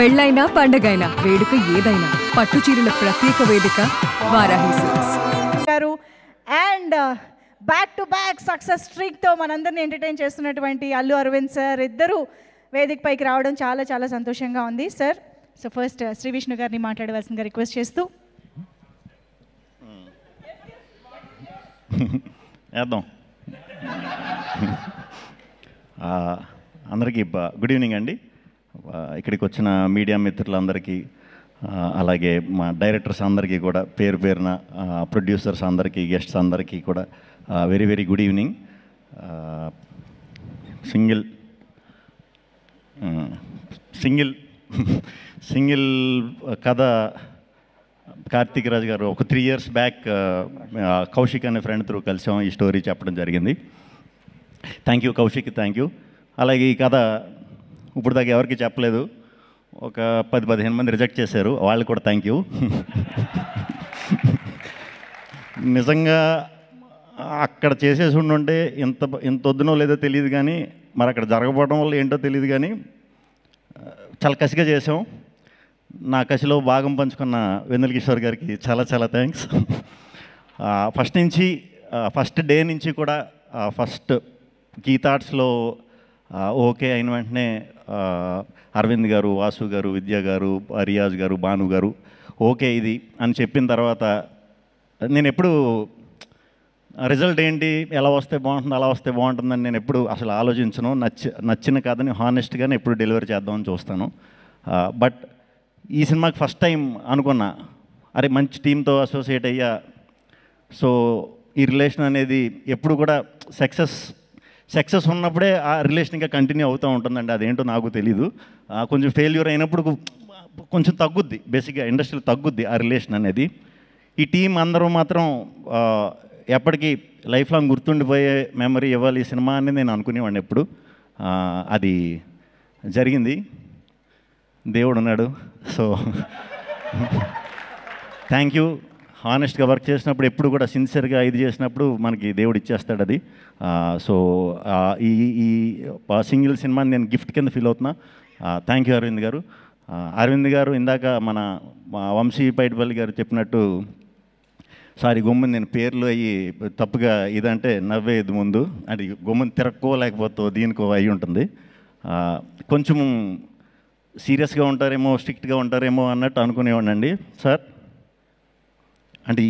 పెళ్ళైనా పండగైనా వేడుక ఏదైనా పట్టు చీరల ప్రత్యేక వేదిక వారాహి సిల్క్స్ గారు. And back to back success స్ట్రీక్తో మనందరిని ఎంటర్టైన్ చేస్తున్నటువంటి అల్లు అరవింద్ సార్ ఇద్దరు వేదిక పైకి రావడం చాలా చాలా సంతోషంగా ఉంది sir. So first Shri Vishnu గారిని మాట్లాడవలసిందిగా రిక్వెస్ట్ చేస్తూ వేద్దాం. అందరికీ గుడ్ ఈవినింగ్ అండి. ఇక్కడికి వచ్చిన మీడియా మిత్రులందరికీ, అలాగే మా డైరెక్టర్స్ అందరికీ కూడా పేరు పేరున, ప్రొడ్యూసర్స్ అందరికీ, గెస్ట్స్ అందరికీ కూడా very very good evening. Single కథ కార్తీక్ రాజ్ గారు ఒక 3 years బ్యాక్ కౌశిక్ అనే ఫ్రెండ్ త్రూ కలిసాం, ఈ స్టోరీ చెప్పడం జరిగింది. Thank you Kaushik, thank you. అలాగే ఈ కథ ఇప్పుడు దాకా ఎవరికి చెప్పలేదు, ఒక 10-15 మంది రిజెక్ట్ చేశారు, వాళ్ళు కూడా థ్యాంక్ యూ. నిజంగా అక్కడ చేసేసి ఉండుంటే ఇంత వద్దునో లేదో తెలియదు, కానీ మరి అక్కడ జరగకపోవడం వల్ల ఏంటో తెలియదు, కానీ చాలా కసిగా చేసాం. నా కసిలో భాగం పంచుకున్న వెన్నెల కిషోర్ గారికి చాలా చాలా థ్యాంక్స్. ఫస్ట్ డే నుంచి కూడా ఫస్ట్ గీతార్ట్స్లో ఓకే అయిన వెంటనే అరవింద్ గారు, వాసు గారు, విద్య గారు, రియాజ్ గారు, భాను గారు ఓకే ఇది అని చెప్పిన తర్వాత నేను ఎప్పుడు రిజల్ట్ ఏంటి, ఎలా వస్తే బాగుంటుంది, అలా వస్తే బాగుంటుందని నేను ఎప్పుడు అసలు ఆలోచించను. నచ్చిన కథని హానెస్ట్గానే ఎప్పుడు డెలివరీ చేద్దామని చూస్తాను. బట్ ఈ సినిమాకి ఫస్ట్ టైం అనుకున్నా, అరే మంచి టీంతో అసోసియేట్ అయ్యా. సో ఈ రిలేషన్ అనేది ఎప్పుడు కూడా సక్సెస్ ఉన్నప్పుడే ఆ రిలేషన్ ఇంకా కంటిన్యూ అవుతూ ఉంటుందండి. అదేంటో నాకు తెలీదు. కొంచెం ఫెయిల్యూర్ అయినప్పుడు కొంచెం తగ్గుద్ది, బేసిక్గా ఇండస్ట్రీలో తగ్గుద్ది ఆ రిలేషన్ అనేది. ఈ టీం అందరూ మాత్రం ఎప్పటికీ లైఫ్ లాంగ్ గుర్తుండిపోయే మెమరీ ఇవ్వాలి ఈ సినిమా అని నేను అనుకునేవాడిని ఎప్పుడు. అది జరిగింది, దేవుడు ఉన్నాడు. So thank you. హానెస్ట్గా వర్క్ చేసినప్పుడు ఎప్పుడు కూడా సిన్సియర్గా ఇది చేసినప్పుడు మనకి దేవుడు ఇచ్చేస్తాడు అది. సో ఈ సింగిల్ సినిమాని నేను గిఫ్ట్ కింద ఫీల్ అవుతున్నా. థ్యాంక్ యూ అరవింద్ గారు. అరవింద్ గారు ఇందాక మా వంశీ పైడిపల్లి గారు చెప్పినట్టు, సారీ గొమ్మని నేను పేర్లు అయ్యి తప్పుగా ఇదంటే నవ్వేది ముందు, అంటే గొమ్మని తిరక్కో లేకపోతే దీనికో అయి ఉంటుంది. కొంచెం సీరియస్గా ఉంటారేమో, స్ట్రిక్ట్గా ఉంటారేమో అన్నట్టు అనుకునేవాడినండి సార్. అంటే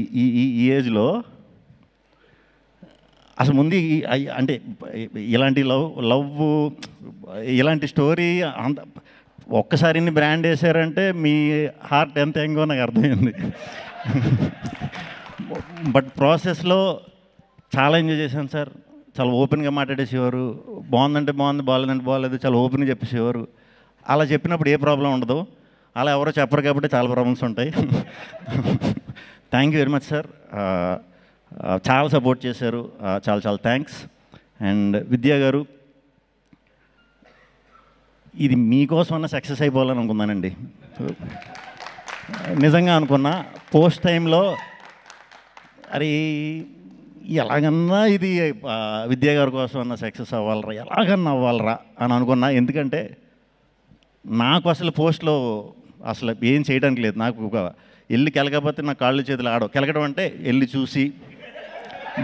ఈ ఏజ్లో అసలు ముందు అంటే ఇలాంటి లవ్ ఇలాంటి స్టోరీ అంత ఒక్కసారి ఇన్ని బ్రాండ్ వేసారంటే మీ హార్ట్ ఎంత ఎంగో నాకు అర్థమైంది. బట్ ప్రాసెస్లో చాలా ఎంజాయ్ చేశాను సార్. చాలా ఓపెన్గా మాట్లాడేసేవారు. బాగుందంటే బాగుంది, బాగాలేదంటే బాగాలేదు, చాలా ఓపెన్గా చెప్పేసేవారు. అలా చెప్పినప్పుడు ఏ ప్రాబ్లం ఉండదు. అలా ఎవరో చెప్పరు కాబట్టి చాలా ప్రాబ్లమ్స్ ఉంటాయి. Thank you very much sir. చాలా సపోర్ట్ చేశారు, చాలా చాలా థ్యాంక్స్. అండ్ విద్యా గారు, ఇది మీకోసమన్నా సక్సెస్ అయిపోవాలని అనుకున్నానండి. నిజంగా అనుకున్నా. పోస్ట్ టైంలో అరే ఎలాగన్నా ఇది విద్యా గారి కోసం అన్న సక్సెస్ అవ్వాలరా, ఎలాగన్నా అవ్వాలరా అని అనుకున్నా. ఎందుకంటే నాకు అసలు పోస్ట్లో అసలు ఏం చేయడానికి లేదు. నాకు ఒక వెళ్ళి కెలకపోతే నా కాళ్ళు చేతులు ఆడవు. కెలకడం అంటే వెళ్ళి చూసి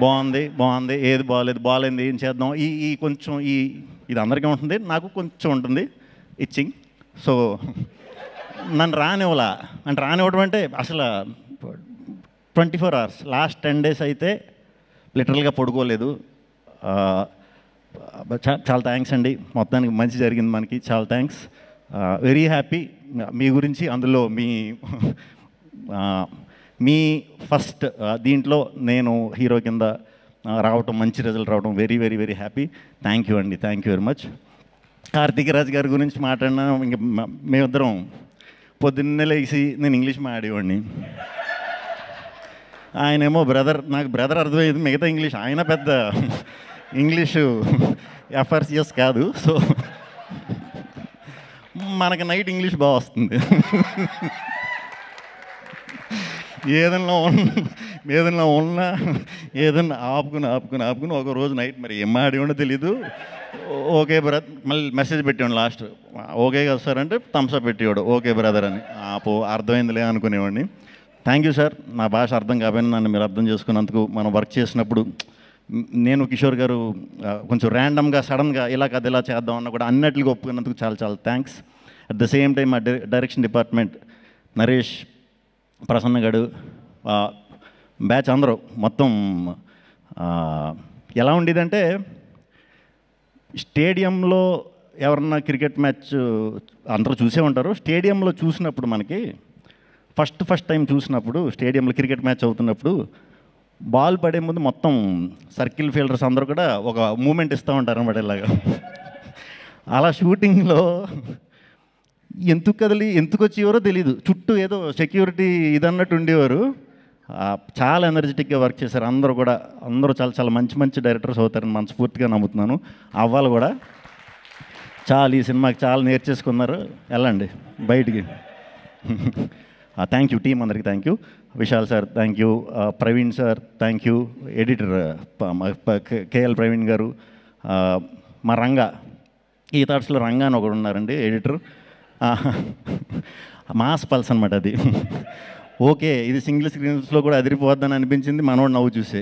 బాగుంది, ఏది బాగాలేదు, ఏం చేద్దాం, ఈ కొంచెం ఇది అందరికీ ఉంటుంది, నాకు కొంచెం ఉంటుంది ఇచ్చింగ్. సో నన్ను రానివ్వడం అంటే అసలు 24 hours, లాస్ట్ 10 days అయితే లిటరల్గా పడుకోలేదు. చాలా థ్యాంక్స్ అండి. మొత్తానికి మంచి జరిగింది మనకి, చాలా థ్యాంక్స్. Very happy. మీ గురించి అందులో మీ ఫస్ట్ దీంట్లో నేను హీరో కింద రావటం, మంచి రిజల్ట్ రావడం very very very happy. Thank you అండి, thank you very much. Karthik Raj గారి గురించి మాట్లాడినా ఇంక మేమిద్దరం పొద్దున్నే లేచి నేను ఇంగ్లీష్ మాట్లాడేవాడిని. ఆయనేమో నాకు బ్రదర్ అర్థమయ్యేది, మిగతా ఇంగ్లీష్ ఆయన పెద్ద ఇంగ్లీషు ఎఫ్ఆర్సిఎస్ కాదు. సో మనకి నైట్ ఇంగ్లీష్ బాగా వస్తుంది. ఏదన్నా ఉన్నా ఏదన్నా ఆపుకుని ఒక రోజు నైట్ మరి ఏం ఆడేవాడో తెలీదు. ఓకే బ్రదర్, మళ్ళీ మెసేజ్ పెట్టేవాడు లాస్ట్, ఓకే కదా సార్ అంటే థమ్స్అప్ పెట్టేవాడు, ఓకే బ్రదర్ అని. అర్థమైందిలే అనుకునేవాడిని. థ్యాంక్ యూ సార్, నా భాష అర్థం కాకపోయినా నన్ను మీరు అర్థం చేసుకున్నందుకు. మనం వర్క్ చేసినప్పుడు నేను కిషోర్ గారు కొంచెం ర్యాండమ్గా సడన్గా ఇలా కాదు ఇలా చేద్దాం అన్న కూడా అన్నట్లుగా ఒప్పుకున్నందుకు చాలా చాలా thanks. At the same time మా డైరెక్షన్ డిపార్ట్మెంట్ నరేష్, ప్రసన్న గడు, బ్యాచ్ అందరూ మొత్తం ఎలా ఉండేదంటే స్టేడియంలో ఎవరన్నా క్రికెట్ మ్యాచ్ అందరూ చూసే ఉంటారు. స్టేడియంలో చూసినప్పుడు మనకి ఫస్ట్ టైం చూసినప్పుడు స్టేడియంలో క్రికెట్ మ్యాచ్ అవుతున్నప్పుడు బాల్ పడే ముందు మొత్తం సర్కిల్ ఫీల్డర్స్ అందరూ కూడా ఒక మూమెంట్ ఇస్తూ ఉంటారు అన్నమాట ఇలాగా. అలా షూటింగ్లో ఎందుకు వచ్చేవారో తెలీదు, చుట్టూ ఏదో సెక్యూరిటీ ఇదన్నట్టు ఉండేవారు. చాలా ఎనర్జెటిక్గా వర్క్ చేశారు అందరూ కూడా. అందరూ చాలా చాలా మంచి డైరెక్టర్స్ అవుతారని మనస్ఫూర్తిగా నమ్ముతున్నాను. అవ్వాలి కూడా. చాలా ఈ సినిమాకి చాలా నేర్చేసుకున్నారు. వెళ్ళండి బయటికి. థ్యాంక్ యూ టీం అందరికీ, thank you. Vishal sir thank you, Praveen sir thank you, editor KL Praveen గారు, మా రంగా, ఈ థాట్స్లో రంగా అని ఒకడు ఉన్నారండి ఎడిటర్. మాస్ పల్స్ అనమాట అది. ఓకే, ఇది సింగిల్ స్క్రీన్స్లో కూడా అదిరిపోద్దని అనిపించింది మనోడు నవ్వు చూసే.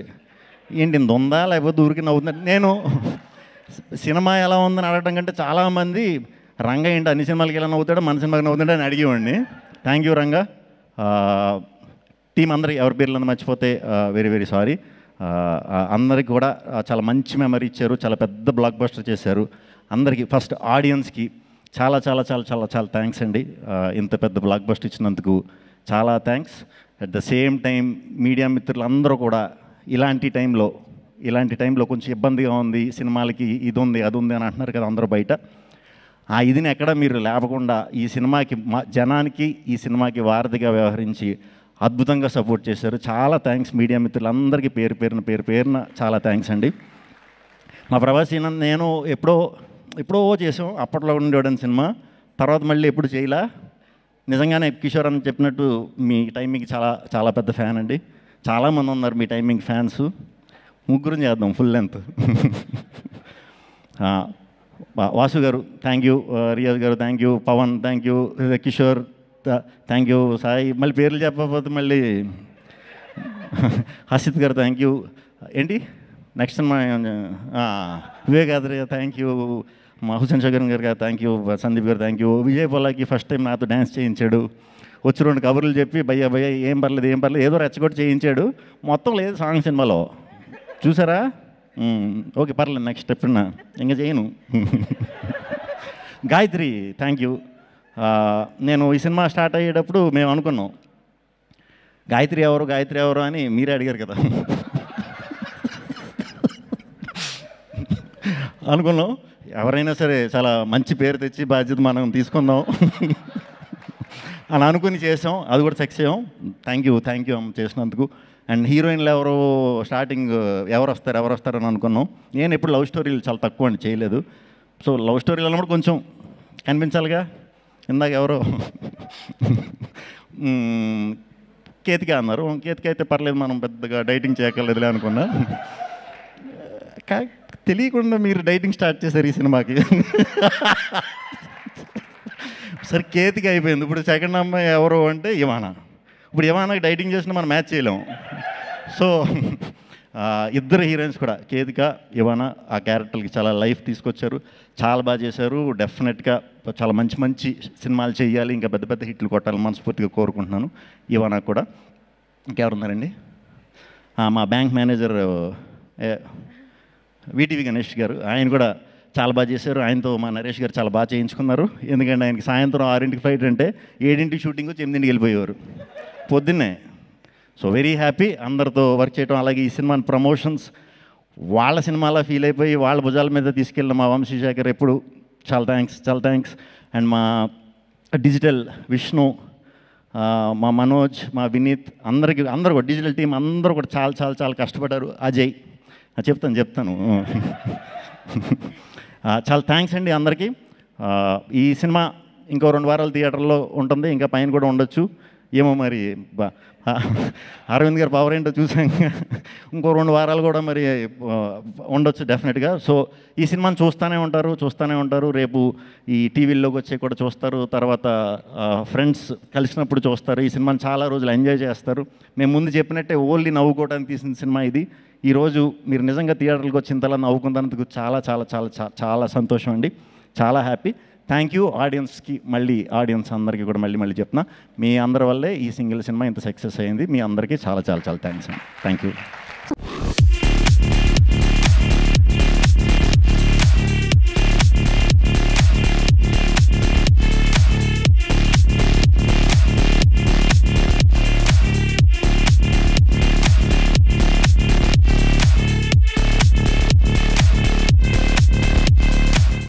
ఏంటి ఇంత ఉందా లేకపోతే ఊరికి నవ్వుతున్నా. నేను సినిమా ఎలా ఉందని అడగడం కంటే చాలామంది రంగా ఏంటి అన్ని సినిమాలకి ఎలా నవ్వుతాడో మన సినిమాకి నవ్వుతాడో అని అడిగేవాడిని. Thank you Ranga. టీం అందరికి ఎవరి పేర్లను మర్చిపోతే వెరీ సారీ. అందరికి కూడా చాలా మంచి మెమరీ ఇచ్చారు, చాలా పెద్ద బ్లాక్ బస్టర్ చేశారు. అందరికీ ఫస్ట్ ఆడియన్స్కి చాలా చాలా చాలా చాలా చాలా థ్యాంక్స్ అండి. ఇంత పెద్ద బ్లాక్ బస్టర్ ఇచ్చినందుకు చాలా thanks. At the same time media మిత్రులందరూ కూడా ఇలాంటి టైంలో కొంచెం ఇబ్బందిగా ఉంది, సినిమాలకి ఇది ఉంది అది ఉంది అని అంటున్నారు కదా అందరూ బయట. ఆ ఇదిని ఎక్కడ మీరు లేపకుండా ఈ సినిమాకి జనానికి ఈ సినిమాకి వారధిగా వ్యవహరించి అద్భుతంగా సపోర్ట్ చేశారు. చాలా థ్యాంక్స్ మీడియా మిత్రులందరికీ పేరు పేరున చాలా థ్యాంక్స్ అండి. మా ప్రభాస్ నేను ఎప్పుడో చేసాం, అప్పట్లో ఉండేవాడని సినిమా. తర్వాత మళ్ళీ ఎప్పుడు చేయలా. నిజంగానే కిషోర్ అని చెప్పినట్టు మీ టైమింగ్ చాలా చాలా పెద్ద ఫ్యాన్ అండి. చాలామంది ఉన్నారు మీ టైమింగ్ ఫ్యాన్స్. ముగ్గురం చేద్దాం ఫుల్ లెంత్. వాసు గారు thank you, Riaz garu thank you, Pawan thank you, Kishore thank you, Sai మళ్ళీ పేర్లు చెప్పకపోతే మళ్ళీ హసిత్ గారు థ్యాంక్ యూ. ఏంటి నెక్స్ట్ మా వివేకాద్రి థ్యాంక్ యూ, మా హుసేన్ షగర్ గారు థ్యాంక్ యూ, సందీప్ గారు thank you. Vijay Polaki first time నాతో డ్యాన్స్ చేయించాడు. వచ్చి 2 కబుర్లు చెప్పి భయ్య ఏం పర్లేదు ఏదో రెచ్చగొట్టి చేయించాడు. మొత్తం లేదు సాంగ్ సినిమాలో, చూసారా? ఓకే పర్లేదు, నెక్స్ట్ ఎప్పుడన్నా ఇంకా చేయను. Gayatri thank you. నేను ఈ సినిమా స్టార్ట్ అయ్యేటప్పుడు మేము అనుకున్నాం గాయత్రి ఎవరు అని మీరే అడిగారు కదా. అనుకున్నాం ఎవరైనా సరే చాలా మంచి పేరు తెచ్చి బాధ్యత మనం తీసుకుందాం అని అనుకుని చేసాం. అది కూడా సక్సెస్ అయ్యాం. థ్యాంక్ యూ అమ్మ చేసినందుకు. అండ్ హీరోయిన్లు స్టార్టింగ్ ఎవరు వస్తారని అనుకున్నాం. నేను ఎప్పుడు లవ్ స్టోరీలు చాలా తక్కువ అండి చేయలేదు. సో లవ్ స్టోరీలు అన్నప్పుడు కొంచెం కనిపించాలిగా. ఇందాక ఎవరో కేతిక అన్నారు. కేతిక అయితే పర్లేదు, మనం పెద్దగా డైటింగ్ చేయక్కర్లేదులే అనుకున్నా. తెలియకుండా మీరు డైటింగ్ స్టార్ట్ చేశారు ఈ సినిమాకి. సరే కేతిక అయిపోయింది. ఇప్పుడు సెకండ్ అమ్మాయి ఎవరు అంటే ఇవానా. ఇప్పుడు ఇవానాకి డైటింగ్ చేసినా మనం మ్యాచ్ చేయలేము. సో ఇద్దరు హీరోయిన్స్ కూడా కేతిక, ఇవానా ఆ క్యారెక్టర్కి చాలా లైఫ్ తీసుకొచ్చారు. చాలా బాగా చేశారు. డెఫినెట్గా చాలా మంచి సినిమాలు చేయాలి, ఇంకా పెద్ద హిట్లు కొట్టాలని మనస్ఫూర్తిగా కోరుకుంటున్నాను. ఇవానా కూడా. ఇంకెవరున్నారండి? మా బ్యాంక్ మేనేజర్ వీటీవీ గణేష్ గారు, ఆయన కూడా చాలా బాగా చేశారు. ఆయనతో మా నరేష్ గారు చాలా బాగా చేయించుకున్నారు. ఎందుకంటే ఆయనకి సాయంత్రం 6ంటికి ఫ్లైట్ అంటే 7ంటికి షూటింగ్ వచ్చి 8ంటికి వెళ్ళిపోయేవారు పొద్దున్నే. సో వెరీ హ్యాపీ అందరితో వర్క్ చేయడం. అలాగే ఈ సినిమా ప్రమోషన్స్ వాళ్ళ సినిమాలా ఫీల్ అయిపోయి వాళ్ళ భుజాల మీద తీసుకెళ్ళిన మా వంశీశేఖర్ ఎప్పుడు చాలా థ్యాంక్స్. అండ్ మా డిజిటల్ విష్ణు, మా మనోజ్, మా వినీత్, అందరూ కూడా డిజిటల్ టీం అందరూ కూడా చాలా కష్టపడ్డారు. అజయ్ చెప్తాను చాలా థ్యాంక్స్ అండి అందరికీ. ఈ సినిమా ఇంకో 2 వారాలు థియేటర్లో ఉంటుంది, ఇంకా పైన కూడా ఉండొచ్చు. ఏమో మరి అరవింద్ గారు పవర్ ఏంటో చూసాక ఇంకో 2 వారాలు కూడా మరి ఉండొచ్చు డెఫినెట్గా. సో ఈ సినిమాని చూస్తూనే ఉంటారు. రేపు ఈ టీవీల్లోకి వచ్చే కూడా చూస్తారు, తర్వాత ఫ్రెండ్స్ కలిసినప్పుడు చూస్తారు. ఈ సినిమాని చాలా రోజులు ఎంజాయ్ చేస్తారు. మేము ముందు చెప్పినట్టే ఓన్లీ నవ్వుకోవడానికి తీసిన సినిమా ఇది. ఈరోజు మీరు నిజంగా థియేటర్కి వచ్చిన నవ్వుకున్నందుకు చాలా చాలా చాలా చాలా సంతోషం అండి. చాలా హ్యాపీ. థ్యాంక్ యూ ఆడియన్స్కి, ఆడియన్స్ అందరికీ కూడా మళ్ళీ చెప్తున్నా, మీ అందరి వల్లే ఈ సింగిల్ సినిమా ఇంత సక్సెస్ అయింది. మీ అందరికీ చాలా చాలా చాలా థ్యాంక్స్ అండి. Thank you.